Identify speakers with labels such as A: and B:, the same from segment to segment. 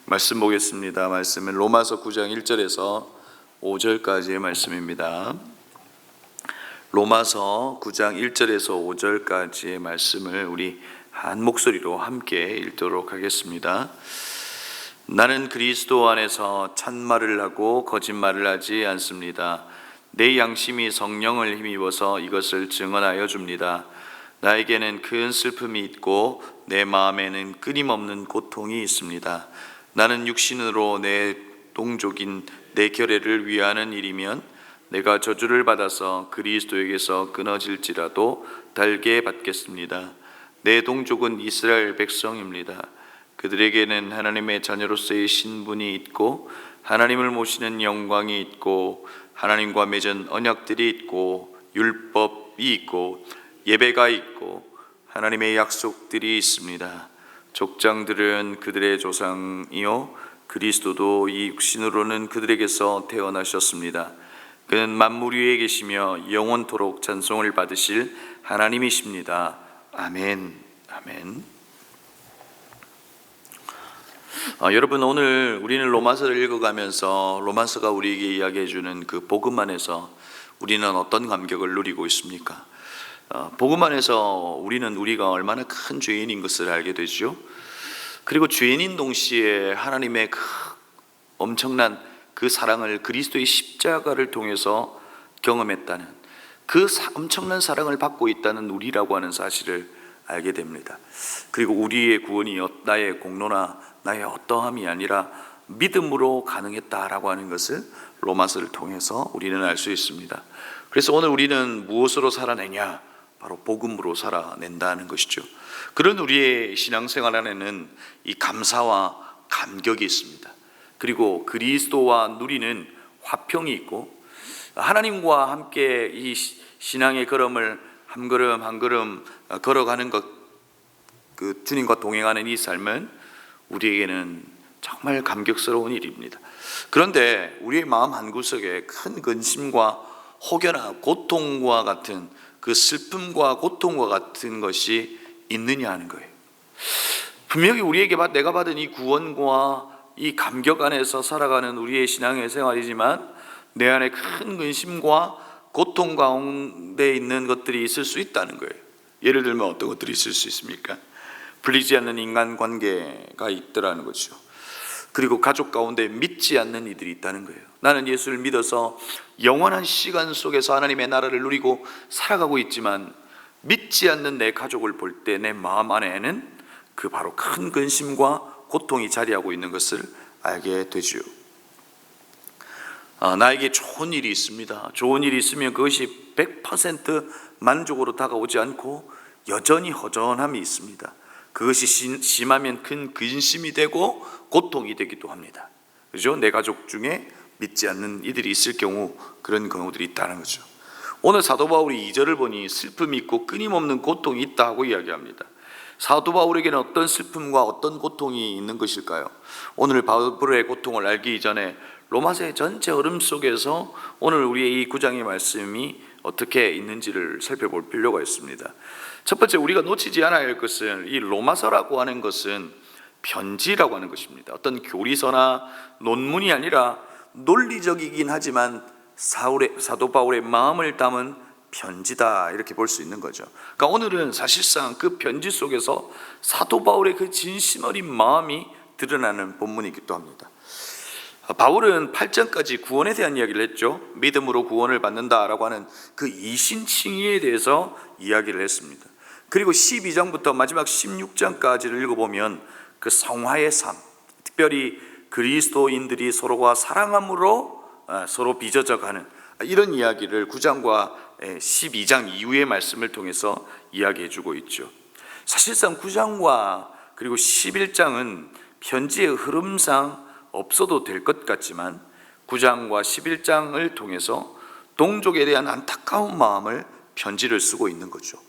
A: 말씀 보겠습니다. 말씀은 로마서 9장 1절에서 5절까지의 말씀입니다. 로마서 9장 1절에서 5절까지의 말씀을 우리 한 목소리로 함께 읽도록 하겠습니다. 나는 그리스도 안에서 참말을 하고 거짓말을 하지 않습니다. 내 양심이 성령을 힘입어서 이것을 증언하여 줍니다. 나에게는 큰 슬픔이 있고 내 마음에는 끊임없는 고통이 있습니다. 나는 육신으로 내 동족인 내 결례를 위하는 일이면 내가 저주를 받아서 그리스도에게서 끊어질지라도 달게 받겠습니다. 내 동족은 이스라엘 백성입니다. 그들에게는 하나님의 자녀로서의 신분이 있고 하나님을 모시는 영광이 있고 하나님과 맺은 언약들이 있고 율법이 있고 예배가 있고 하나님의 약속들이 있습니다. 족장들은 그들의 조상이요 그리스도도 이 육신으로는 그들에게서 태어나셨습니다. 그는 만물 위에 계시며 영원토록 찬송을 받으실 하나님이십니다. 아멘. 아멘. 여러분, 오늘 우리는 로마서를 읽어가면서 로마서가 우리에게 이야기해주는 그 복음 안에서 우리는 어떤 감격을 누리고 있습니까? 복음 안에서 우리는 우리가 얼마나 큰 죄인인 것을 알게 되죠. 그리고 죄인인 동시에 하나님의 그 엄청난 그 사랑을 그리스도의 십자가를 통해서 경험했다는 그 엄청난 사랑을 받고 있다는 우리라고 하는 사실을 알게 됩니다. 그리고 우리의 구원이 나의 공로나 나의 어떠함이 아니라 믿음으로 가능했다라고 하는 것을 로마서를 통해서 우리는 알 수 있습니다. 그래서 오늘 우리는 무엇으로 살아내냐? 바로 복음으로 살아낸다는 것이죠. 그런 우리의 신앙생활 안에는 이 감사와 감격이 있습니다. 그리고 그리스도와 누리는 화평이 있고 하나님과 함께 이 신앙의 걸음을 한 걸음 한 걸음 걸어가는 것, 그 주님과 동행하는 이 삶은 우리에게는 정말 감격스러운 일입니다. 그런데 우리의 마음 한구석에 큰 근심과 혹여나 고통과 같은 그 슬픔과 고통과 같은 것이 있느냐 하는 거예요. 분명히 우리에게 내가 받은 이 구원과 이 감격 안에서 살아가는 우리의 신앙의 생활이지만 내 안에 큰 근심과 고통 가운데 있는 것들이 있을 수 있다는 거예요. 예를 들면 어떤 것들이 있을 수 있습니까? 풀리지 않는 인간관계가 있더라는 거죠. 그리고 가족 가운데 믿지 않는 이들이 있다는 거예요. 나는 예수를 믿어서 영원한 시간 속에서 하나님의 나라를 누리고 살아가고 있지만 믿지 않는 내 가족을 볼 때 내 마음 안에는 그 바로 큰 근심과 고통이 자리하고 있는 것을 알게 되죠. 나에게 좋은 일이 있습니다. 좋은 일이 있으면 그것이 100% 만족으로 다가오지 않고 여전히 허전함이 있습니다. 그것이 심하면 큰 근심이 되고 고통이 되기도 합니다. 그죠? 내 가족 중에 믿지 않는 이들이 있을 경우 그런 경우들이 있다는 거죠. 오늘 사도 바울이 2절을 보니 슬픔이 있고 끊임없는 고통이 있다고 이야기합니다. 사도 바울에게는 어떤 슬픔과 어떤 고통이 있는 것일까요? 오늘 바울의 고통을 알기 이전에 로마서의 전체 흐름 속에서 오늘 우리의 이 9장의 말씀이 어떻게 있는지를 살펴볼 필요가 있습니다. 첫 번째, 우리가 놓치지 않아야 할 것은 이 로마서라고 하는 것은 편지라고 하는 것입니다. 어떤 교리서나 논문이 아니라 논리적이긴 하지만 사도 바울의 마음을 담은 편지다, 이렇게 볼 수 있는 거죠. 그러니까 오늘은 사실상 그 편지 속에서 사도 바울의 그 진심 어린 마음이 드러나는 본문이기도 합니다. 바울은 8장까지 구원에 대한 이야기를 했죠. 믿음으로 구원을 받는다라고 하는 그 이신칭의에 대해서 이야기를 했습니다. 그리고 12장부터 마지막 16장까지를 읽어보면 그 성화의 삶, 특별히 그리스도인들이 서로가 사랑함으로 서로 빚어져가는 이런 이야기를 9장과 12장 이후의 말씀을 통해서 이야기해주고 있죠. 사실상 9장과 그리고 11장은 편지의 흐름상 없어도 될 것 같지만 9장과 11장을 통해서 동족에 대한 안타까운 마음을 편지를 쓰고 있는 거죠.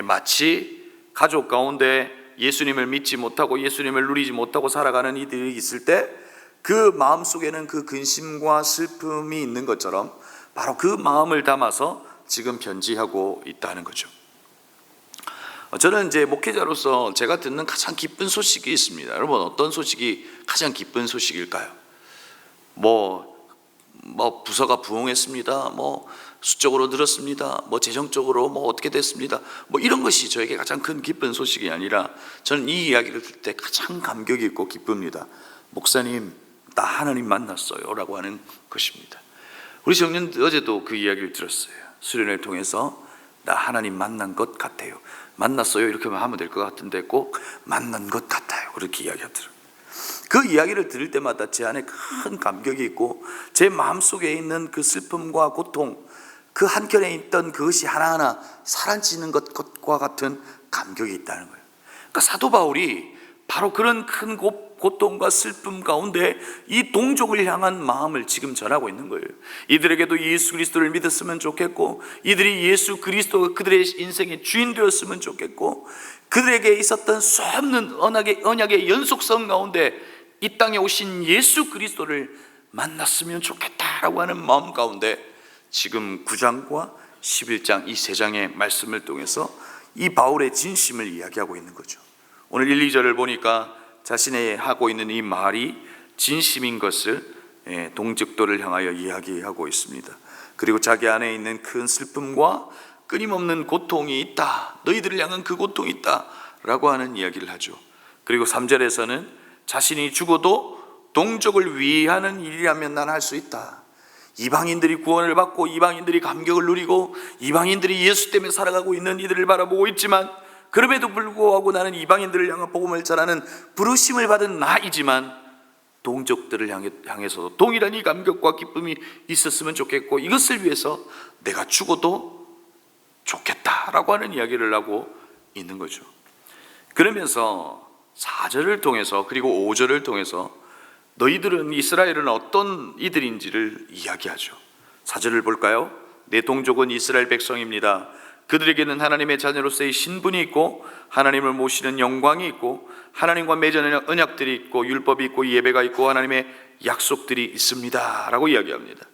A: 마치 가족 가운데 예수님을 믿지 못하고 예수님을 누리지 못하고 살아가는 이들이 있을 때 그 마음속에는 그 근심과 슬픔이 있는 것처럼 바로 그 마음을 담아서 지금 편지하고 있다는 거죠. 저는 이제 목회자로서 제가 듣는 가장 기쁜 소식이 있습니다. 여러분, 어떤 소식이 가장 기쁜 소식일까요? 뭐 부서가 부흥했습니다. 뭐 수적으로 늘었습니다. 뭐 재정적으로 뭐 어떻게 됐습니다. 뭐 이런 것이 저에게 가장 큰 기쁜 소식이 아니라, 저는 이 이야기를 들을 때 가장 감격이 있고 기쁩니다. 목사님, 나 하나님 만났어요 라고 하는 것입니다. 우리 청년 어제도 그 이야기를 들었어요. 수련회를 통해서 나 하나님 만난 것 같아요. 만났어요 이렇게 하면 될 것 같은데 꼭 만난 것 같아요 그렇게 이야기하더라고요. 그 이야기를 들을 때마다 제 안에 큰 감격이 있고, 제 마음속에 있는 그 슬픔과 고통, 그 한켠에 있던 그것이 하나하나 사라지는 것과 같은 감격이 있다는 거예요. 그러니까 사도 바울이 바로 그런 큰 고통과 슬픔 가운데 이 동족을 향한 마음을 지금 전하고 있는 거예요. 이들에게도 예수 그리스도를 믿었으면 좋겠고, 이들이 예수 그리스도가 그들의 인생의 주인 되었으면 좋겠고, 그들에게 있었던 수없는 언약의 연속성 가운데 이 땅에 오신 예수 그리스도를 만났으면 좋겠다라고 하는 마음 가운데 지금 9장과 11장 이 세 장의 말씀을 통해서 이 바울의 진심을 이야기하고 있는 거죠. 오늘 1, 2절을 보니까 자신이 하고 있는 이 말이 진심인 것을 동족들을 향하여 이야기하고 있습니다. 그리고 자기 안에 있는 큰 슬픔과 끊임없는 고통이 있다, 너희들을 향한 그 고통이 있다 라고 하는 이야기를 하죠. 그리고 3절에서는 자신이 죽어도 동족을 위하는 일이라면 난 할 수 있다. 이방인들이 구원을 받고 이방인들이 감격을 누리고 이방인들이 예수 때문에 살아가고 있는 이들을 바라보고 있지만, 그럼에도 불구하고 나는 이방인들을 향한 복음을 전하는 부르심을 받은 나이지만 동족들을 향해서도 동일한 이 감격과 기쁨이 있었으면 좋겠고, 이것을 위해서 내가 죽어도 좋겠다라고 하는 이야기를 하고 있는 거죠. 그러면서 4절을 통해서 그리고 5절을 통해서 너희들은 이스라엘은 어떤 이들인지를 이야기하죠. 4절을 볼까요? 내 동족은 이스라엘 백성입니다. 그들에게는 하나님의 자녀로서의 신분이 있고 하나님을 모시는 영광이 있고 하나님과 맺은 언약들이 있고 율법이 있고 예배가 있고 하나님의 약속들이 있습니다 라고 이야기합니다.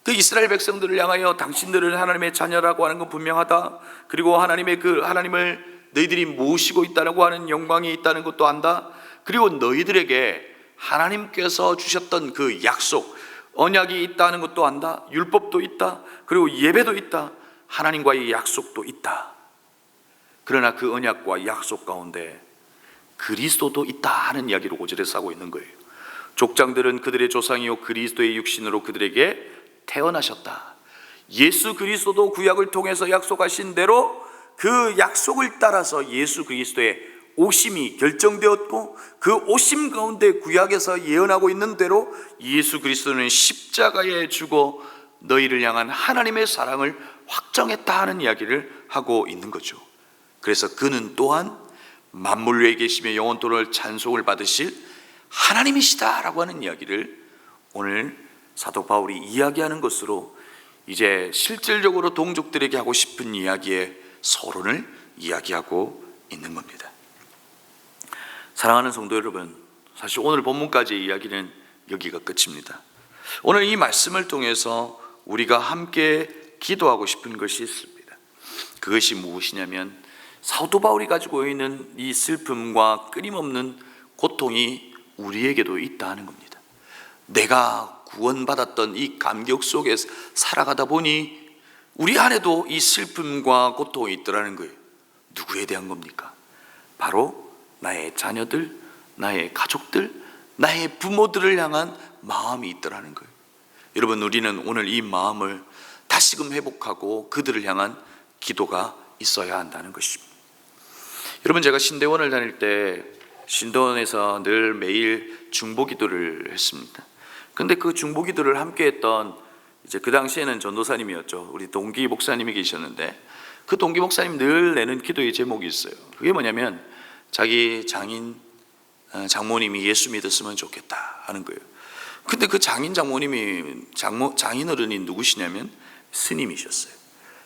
A: 그 이스라엘 백성들을 향하여 당신들은 하나님의 자녀라고 하는 건 분명하다. 그리고 하나님을 너희들이 모시고 있다라고 하는 영광이 있다는 것도 안다. 그리고 너희들에게 하나님께서 주셨던 그 약속, 언약이 있다는 것도 안다. 율법도 있다. 그리고 예배도 있다. 하나님과의 약속도 있다. 그러나 그 언약과 약속 가운데 그리스도도 있다 하는 이야기를 5절에서 하고 있는 거예요. 족장들은 그들의 조상이요 그리스도의 육신으로 그들에게 태어나셨다. 예수 그리스도도 구약을 통해서 약속하신 대로 그 약속을 따라서 예수 그리스도의 오심이 결정되었고, 그 오심 가운데 구약에서 예언하고 있는 대로 예수 그리스도는 십자가에 죽어 너희를 향한 하나님의 사랑을 확정했다 하는 이야기를 하고 있는 거죠. 그래서 그는 또한 만물 위에 계시며 영원토록 찬송을 받으실 하나님이시다라고 하는 이야기를 오늘 사도 바울이 이야기하는 것으로 이제 실질적으로 동족들에게 하고 싶은 이야기의 서론을 이야기하고 있는 겁니다. 사랑하는 성도 여러분, 사실 오늘 본문까지의 이야기는 여기가 끝입니다. 오늘 이 말씀을 통해서 우리가 함께 기도하고 싶은 것이 있습니다. 그것이 무엇이냐면 사도 바울이 가지고 있는 이 슬픔과 끊임없는 고통이 우리에게도 있다 하는 겁니다. 내가 구원받았던 이 감격 속에 살아가다 보니 우리 안에도 이 슬픔과 고통이 있더라는 거예요. 누구에 대한 겁니까? 바로 나의 자녀들, 나의 가족들, 나의 부모들을 향한 마음이 있더라는 거예요. 여러분, 우리는 오늘 이 마음을 다시금 회복하고 그들을 향한 기도가 있어야 한다는 것입니다. 여러분, 제가 신대원을 다닐 때 신대원에서 늘 매일 중보기도를 했습니다. 근데 그 중보기도를 함께 했던 이제 그 당시에는 전도사님이었죠. 우리 동기 목사님이 계셨는데 그 동기 목사님 늘 내는 기도의 제목이 있어요. 그게 뭐냐면 자기 장모님이 예수 믿었으면 좋겠다 하는 거예요. 근데 그 장인 어른이 누구시냐면 스님이셨어요.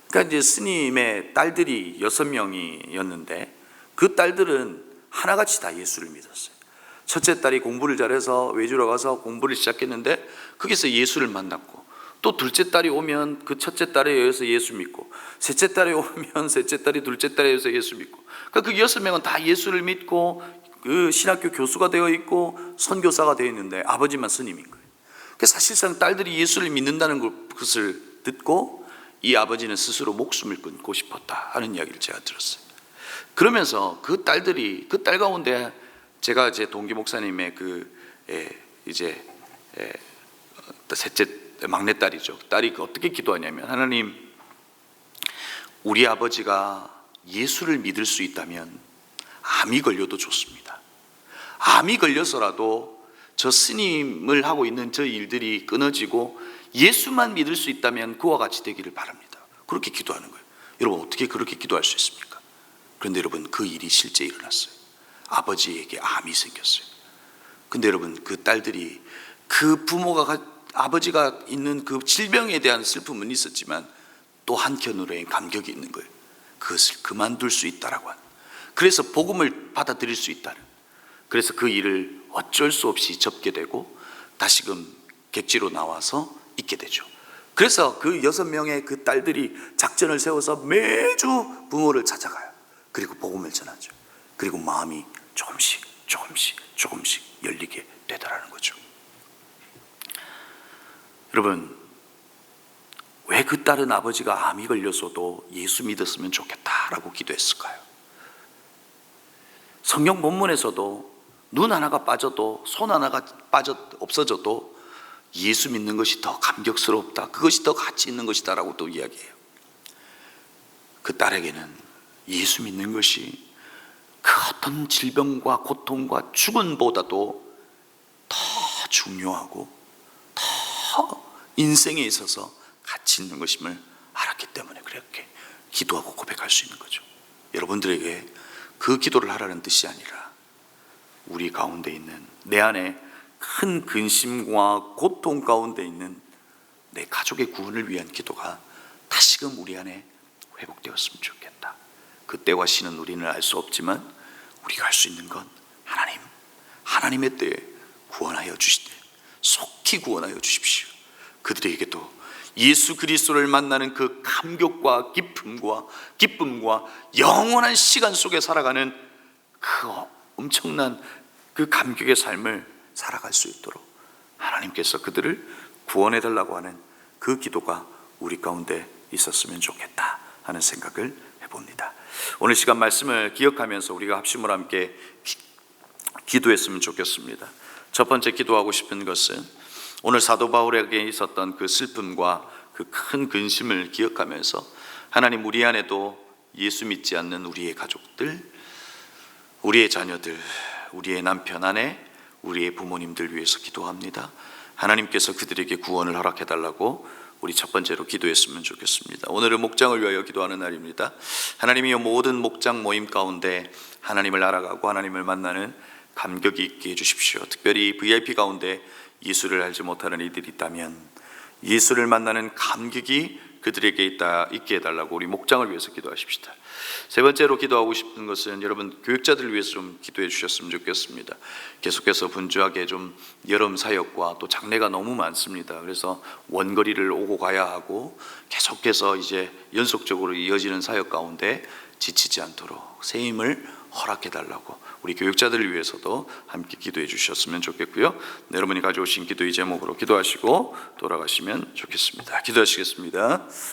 A: 그러니까 이제 스님의 딸들이 6명이었는데 그 딸들은 하나같이 다 예수를 믿었어요. 첫째 딸이 공부를 잘해서 외주로 가서 공부를 시작했는데 거기서 예수를 만났고, 또 둘째 딸이 오면 그 첫째 딸에 의해서 예수 믿고, 셋째 딸이 오면 셋째 딸이 둘째 딸에 의해서 예수 믿고, 그러니까 그 6명은 다 예수를 믿고 그 신학교 교수가 되어 있고 선교사가 되어 있는데 아버지만 스님인 거예요. 그러니까 사실상 딸들이 예수를 믿는다는 것을 듣고 이 아버지는 스스로 목숨을 끊고 싶었다 하는 이야기를 제가 들었어요. 그러면서 그 딸들이, 그 딸 가운데 제가 제 동기 목사님의 셋째 막내딸이죠. 딸이 어떻게 기도하냐면, 하나님, 우리 아버지가 예수를 믿을 수 있다면 암이 걸려도 좋습니다. 암이 걸려서라도 저 스님을 하고 있는 저 일들이 끊어지고 예수만 믿을 수 있다면 그와 같이 되기를 바랍니다. 그렇게 기도하는 거예요. 여러분, 어떻게 그렇게 기도할 수 있습니까? 그런데 여러분, 그 일이 실제 일어났어요. 아버지에게 암이 생겼어요. 근데 여러분, 그 딸들이, 그 부모가, 아버지가 있는 그 질병에 대한 슬픔은 있었지만 또 한켠으로의 감격이 있는 거예요. 그것을 그만둘 수 있다라고 하는, 그래서 복음을 받아들일 수 있다는, 그래서 그 일을 어쩔 수 없이 접게 되고 다시금 객지로 나와서 있게 되죠. 그래서 그 6명의 그 딸들이 작전을 세워서 매주 부모를 찾아가요. 그리고 복음을 전하죠. 그리고 마음이 조금씩 열리게 되더라는 거죠. 여러분, 왜 그 딸은 아버지가 암이 걸려서도 예수 믿었으면 좋겠다라고 기도했을까요? 성경 본문에서도 눈 하나가 빠져도, 손 하나가 없어져도 예수 믿는 것이 더 감격스럽다, 그것이 더 가치 있는 것이다 라고 또 이야기해요. 그 딸에게는 예수 믿는 것이 그 어떤 질병과 고통과 죽음보다도 더 중요하고 더 인생에 있어서 가치 있는 것임을 알았기 때문에 그렇게 기도하고 고백할 수 있는 거죠. 여러분들에게 그 기도를 하라는 뜻이 아니라 우리 가운데 있는, 내 안에 큰 근심과 고통 가운데 있는 내 가족의 구원을 위한 기도가 다시금 우리 안에 회복되었으면 좋겠다. 그때와 시는 우리는 알 수 없지만 우리가 할 수 있는 건 하나님의 때에 구원하여 주시되 속히 구원하여 주십시오. 그들에게도 예수 그리스도를 만나는 그 감격과 기쁨과 영원한 시간 속에 살아가는 그 엄청난 그 감격의 삶을 살아갈 수 있도록 하나님께서 그들을 구원해 달라고 하는 그 기도가 우리 가운데 있었으면 좋겠다 하는 생각을 해봅니다. 오늘 시간 말씀을 기억하면서 우리가 합심으로 함께 기도했으면 좋겠습니다. 첫 번째 기도하고 싶은 것은 오늘 사도 바울에게 있었던 그 슬픔과 그 큰 근심을 기억하면서, 하나님, 우리 안에도 예수 믿지 않는 우리의 가족들, 우리의 자녀들, 우리의 남편, 아내, 우리의 부모님들 위해서 기도합니다. 하나님께서 그들에게 구원을 허락해 달라고 우리 첫 번째로 기도했으면 좋겠습니다. 오늘은 목장을 위하여 기도하는 날입니다. 하나님이 모든 목장 모임 가운데 하나님을 알아가고 하나님을 만나는 감격이 있게 해주십시오. 특별히 VIP 가운데 예수를 알지 못하는 이들이 있다면 예수를 만나는 감격이 그들에게 있게 해달라고 우리 목장을 위해서 기도하십시다. 세 번째로 기도하고 싶은 것은 여러분 교육자들을 위해서 좀 기도해 주셨으면 좋겠습니다. 계속해서 분주하게 좀 여름 사역과 또 장례가 너무 많습니다. 그래서 원거리를 오고 가야 하고 계속해서 이제 연속적으로 이어지는 사역 가운데 지치지 않도록 새 힘을 허락해 달라고 우리 교육자들을 위해서도 함께 기도해 주셨으면 좋겠고요. 여러분이 가져오신 기도의 제목으로 기도하시고 돌아가시면 좋겠습니다. 기도하시겠습니다.